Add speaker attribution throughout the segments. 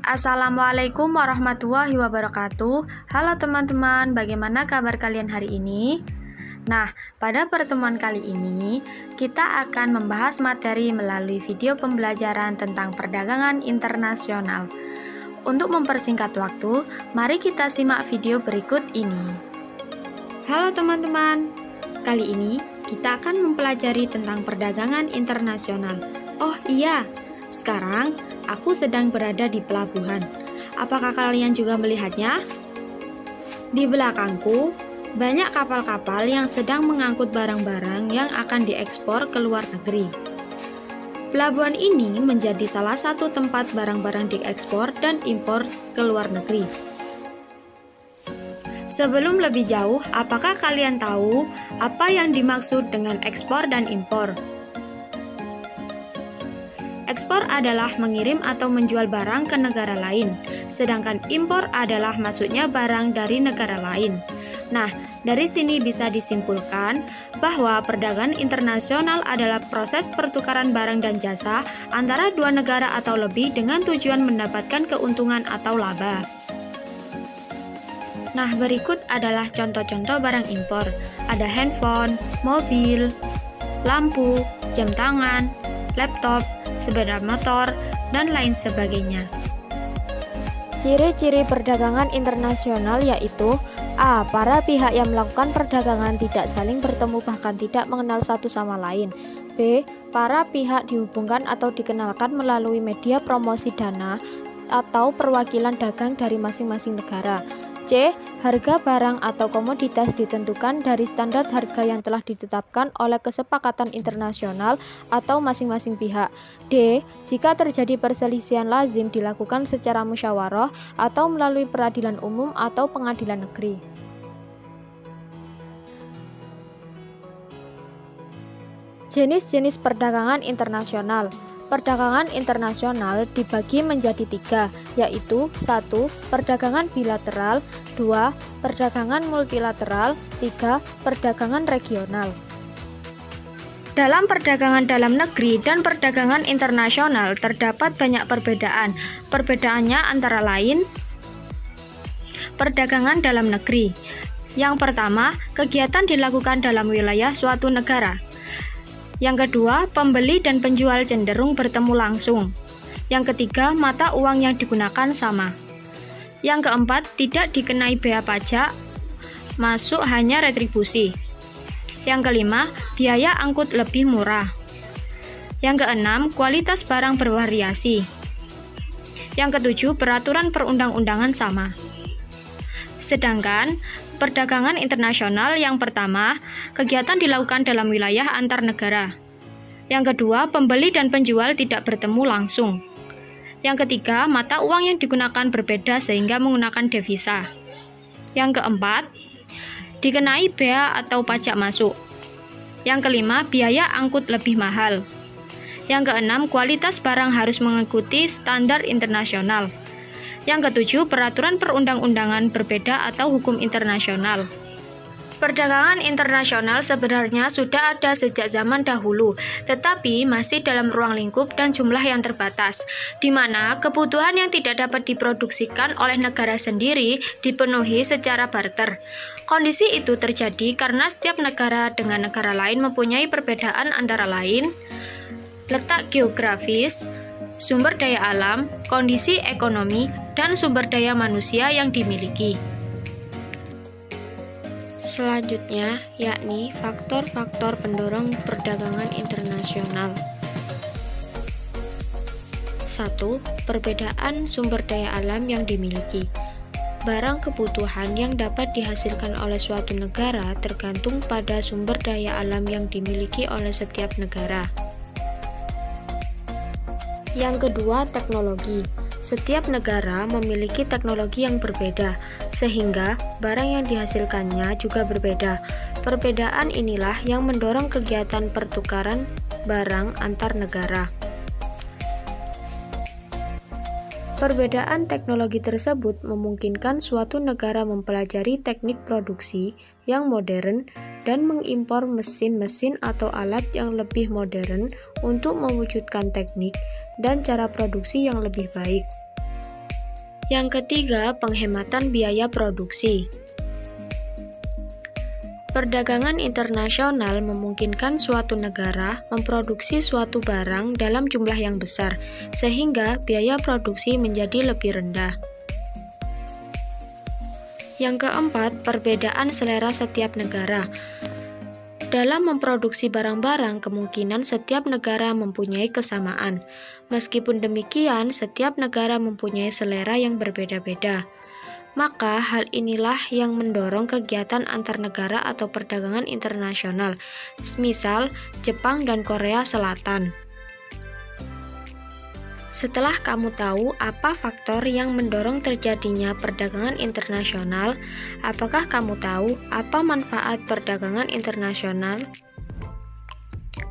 Speaker 1: Assalamualaikum warahmatullahi wabarakatuh. Halo teman-teman, bagaimana kabar kalian hari ini? Nah, pada pertemuan kali ini kita akan membahas materi melalui video pembelajaran tentang perdagangan internasional. Untuk mempersingkat waktu, mari kita simak video berikut ini. Halo teman-teman, kali ini kita akan mempelajari tentang perdagangan internasional. Oh iya, sekarang aku sedang berada di pelabuhan. Apakah kalian juga melihatnya? Di belakangku, banyak kapal-kapal yang sedang mengangkut barang-barang yang akan diekspor ke luar negeri. Pelabuhan ini menjadi salah satu tempat barang-barang diekspor dan impor ke luar negeri. Sebelum lebih jauh, apakah kalian tahu apa yang dimaksud dengan ekspor dan impor? Ekspor adalah mengirim atau menjual barang ke negara lain, sedangkan impor adalah masuknya barang dari negara lain. Nah, dari sini bisa disimpulkan bahwa perdagangan internasional adalah proses pertukaran barang dan jasa antara dua negara atau lebih dengan tujuan mendapatkan keuntungan atau laba. Nah, berikut adalah contoh-contoh barang impor. Ada handphone, mobil, lampu, jam tangan, laptop, sepeda motor, dan lain sebagainya.
Speaker 2: Ciri-ciri perdagangan internasional yaitu A. Para pihak yang melakukan perdagangan tidak saling bertemu bahkan tidak mengenal satu sama lain. B. Para pihak dihubungkan atau dikenalkan melalui media promosi dana atau perwakilan dagang dari masing-masing negara. C. Harga barang atau komoditas ditentukan dari standar harga yang telah ditetapkan oleh kesepakatan internasional atau masing-masing pihak. D. Jika terjadi perselisihan lazim dilakukan secara musyawarah atau melalui peradilan umum atau pengadilan negeri. Jenis-jenis perdagangan internasional. Perdagangan internasional dibagi menjadi 3, yaitu 1. Perdagangan bilateral, 2. Perdagangan multilateral, 3. Perdagangan regional.
Speaker 1: Dalam perdagangan dalam negeri dan perdagangan internasional terdapat banyak perbedaan. Perbedaannya antara lain, perdagangan dalam negeri. Yang pertama, kegiatan dilakukan dalam wilayah suatu negara. Yang kedua, pembeli dan penjual cenderung bertemu langsung. Yang ketiga, mata uang yang digunakan sama. Yang keempat, tidak dikenai bea pajak, masuk hanya retribusi. Yang kelima, biaya angkut lebih murah. Yang keenam, kualitas barang bervariasi. Yang ketujuh, peraturan perundang-undangan sama. Sedangkan perdagangan internasional yang pertama, kegiatan dilakukan dalam wilayah antar negara. Yang kedua, pembeli dan penjual tidak bertemu langsung. Yang ketiga, mata uang yang digunakan berbeda sehingga menggunakan devisa. Yang keempat, dikenai bea atau pajak masuk. Yang kelima, biaya angkut lebih mahal. Yang keenam, kualitas barang harus mengikuti standar internasional. Yang ketujuh, peraturan perundang-undangan berbeda atau hukum internasional. Perdagangan internasional sebenarnya sudah ada sejak zaman dahulu, tetapi masih dalam ruang lingkup dan jumlah yang terbatas, di mana kebutuhan yang tidak dapat diproduksikan oleh negara sendiri dipenuhi secara barter. Kondisi itu terjadi karena setiap negara dengan negara lain mempunyai perbedaan antara lain letak geografis, sumber daya alam, kondisi ekonomi, dan sumber daya manusia yang dimiliki.
Speaker 2: Selanjutnya, yakni faktor-faktor pendorong perdagangan internasional. 1. Perbedaan sumber daya alam yang dimiliki. Barang kebutuhan yang dapat dihasilkan oleh suatu negara tergantung pada sumber daya alam yang dimiliki oleh setiap negara. Yang kedua, teknologi. Setiap negara memiliki teknologi yang berbeda, sehingga barang yang dihasilkannya juga berbeda. Perbedaan inilah yang mendorong kegiatan pertukaran barang antar negara. Perbedaan teknologi tersebut memungkinkan suatu negara mempelajari teknik produksi yang modern dan mengimpor mesin-mesin atau alat yang lebih modern untuk mewujudkan teknik dan cara produksi yang lebih baik.
Speaker 1: Yang ketiga, penghematan biaya produksi. Perdagangan internasional memungkinkan suatu negara memproduksi suatu barang dalam jumlah yang besar, sehingga biaya produksi menjadi lebih rendah. Yang keempat, perbedaan selera setiap negara. Dalam memproduksi barang-barang, kemungkinan setiap negara mempunyai kesamaan. Meskipun demikian, setiap negara mempunyai selera yang berbeda-beda. Maka hal inilah yang mendorong kegiatan antar negara atau perdagangan internasional, misal Jepang dan Korea Selatan. Setelah kamu tahu apa faktor yang mendorong terjadinya perdagangan internasional, apakah kamu tahu apa manfaat perdagangan internasional?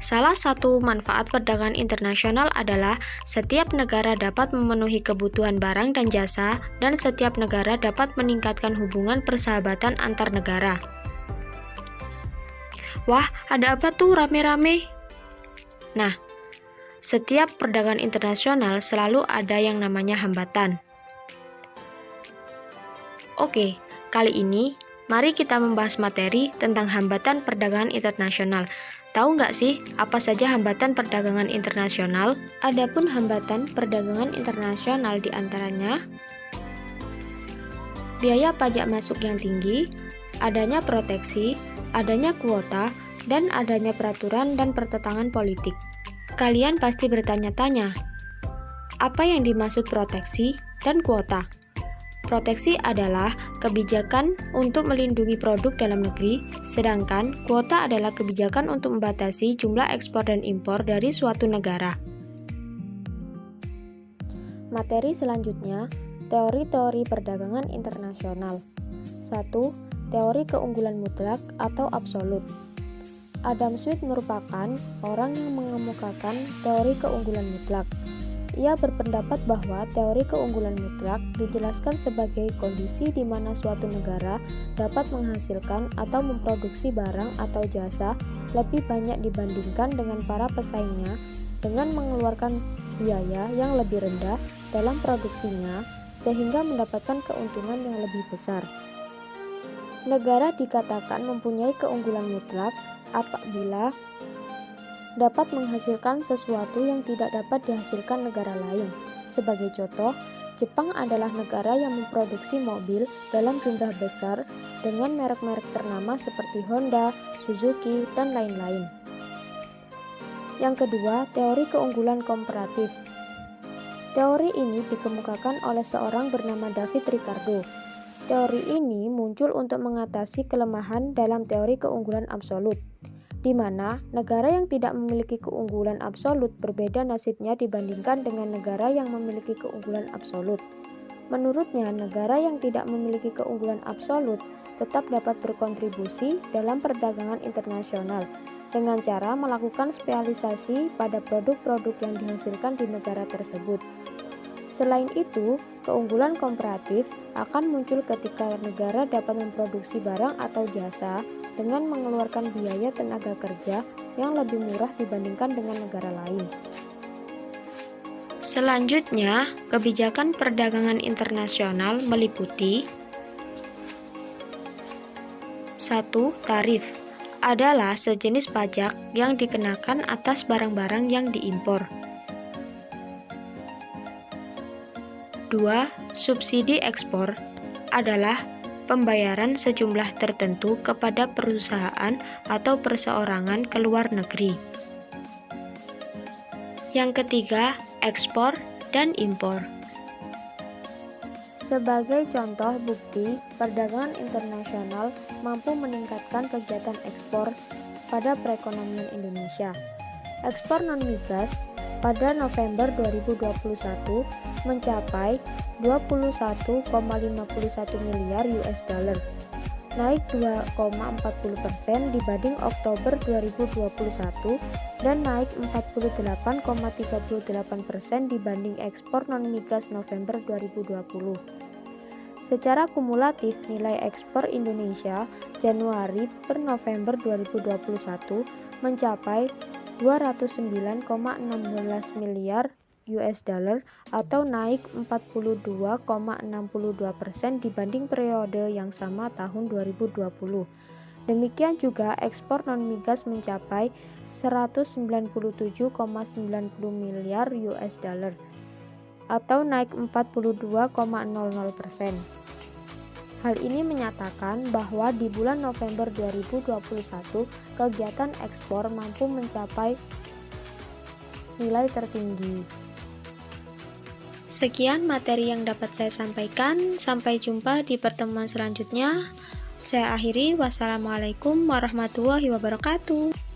Speaker 1: Salah satu manfaat perdagangan internasional adalah setiap negara dapat memenuhi kebutuhan barang dan jasa, dan setiap negara dapat meningkatkan hubungan persahabatan antar negara. Wah, ada apa tuh rame-rame? Nah, setiap perdagangan internasional selalu ada yang namanya hambatan. Oke, kali ini mari kita membahas materi tentang hambatan perdagangan internasional. Tahu nggak sih apa saja hambatan perdagangan internasional? Adapun hambatan perdagangan internasional diantaranya biaya pajak masuk yang tinggi, adanya proteksi, adanya kuota, dan adanya peraturan dan pertentangan politik. Kalian pasti bertanya-tanya, apa yang dimaksud proteksi dan kuota? Proteksi adalah kebijakan untuk melindungi produk dalam negeri, sedangkan kuota adalah kebijakan untuk membatasi jumlah ekspor dan impor dari suatu negara.
Speaker 2: Materi selanjutnya, teori-teori perdagangan internasional. 1. Teori keunggulan mutlak atau absolut. Adam Smith merupakan orang yang mengemukakan teori keunggulan mutlak. Ia berpendapat bahwa teori keunggulan mutlak dijelaskan sebagai kondisi di mana suatu negara dapat menghasilkan atau memproduksi barang atau jasa lebih banyak dibandingkan dengan para pesaingnya dengan mengeluarkan biaya yang lebih rendah dalam produksinya sehingga mendapatkan keuntungan yang lebih besar. Negara dikatakan mempunyai keunggulan mutlak apabila dapat menghasilkan sesuatu yang tidak dapat dihasilkan negara lain. Sebagai contoh, Jepang adalah negara yang memproduksi mobil dalam jumlah besar dengan merek-merek ternama seperti Honda, Suzuki, dan lain-lain. Yang kedua, teori keunggulan komparatif. Teori ini dikemukakan oleh seorang bernama David Ricardo. Teori ini muncul untuk mengatasi kelemahan dalam teori keunggulan absolut, di mana negara yang tidak memiliki keunggulan absolut berbeda nasibnya dibandingkan dengan negara yang memiliki keunggulan absolut. Menurutnya, negara yang tidak memiliki keunggulan absolut tetap dapat berkontribusi dalam perdagangan internasional dengan cara melakukan spesialisasi pada produk-produk yang dihasilkan di negara tersebut. Selain itu, keunggulan komparatif akan muncul ketika negara dapat memproduksi barang atau jasa dengan mengeluarkan biaya tenaga kerja yang lebih murah dibandingkan dengan negara lain.
Speaker 1: Selanjutnya, kebijakan perdagangan internasional meliputi 1. Tarif adalah sejenis pajak yang dikenakan atas barang-barang yang diimpor. 2. Subsidi ekspor adalah pembayaran sejumlah tertentu kepada perusahaan atau perseorangan ke luar negeri. Yang ketiga, ekspor dan impor.
Speaker 2: Sebagai contoh bukti, perdagangan internasional mampu meningkatkan kegiatan ekspor pada perekonomian Indonesia. Ekspor non-migas pada November 2021 mencapai 21,51 miliar US dollar, naik 2,40% dibanding Oktober 2021 dan naik 48,38% dibanding ekspor non-migas November 2020. Secara kumulatif, nilai ekspor Indonesia Januari per November 2021 mencapai 209,16 miliar US dollar atau naik 42,62% dibanding periode yang sama tahun 2020. Demikian juga ekspor non-migas mencapai 197,90 miliar US dollar atau naik 42,00%. Hal ini menyatakan bahwa di bulan November 2021 kegiatan ekspor mampu mencapai nilai tertinggi.
Speaker 1: Sekian materi yang dapat saya sampaikan. Sampai jumpa di pertemuan selanjutnya. Saya akhiri. Wassalamualaikum warahmatullahi wabarakatuh.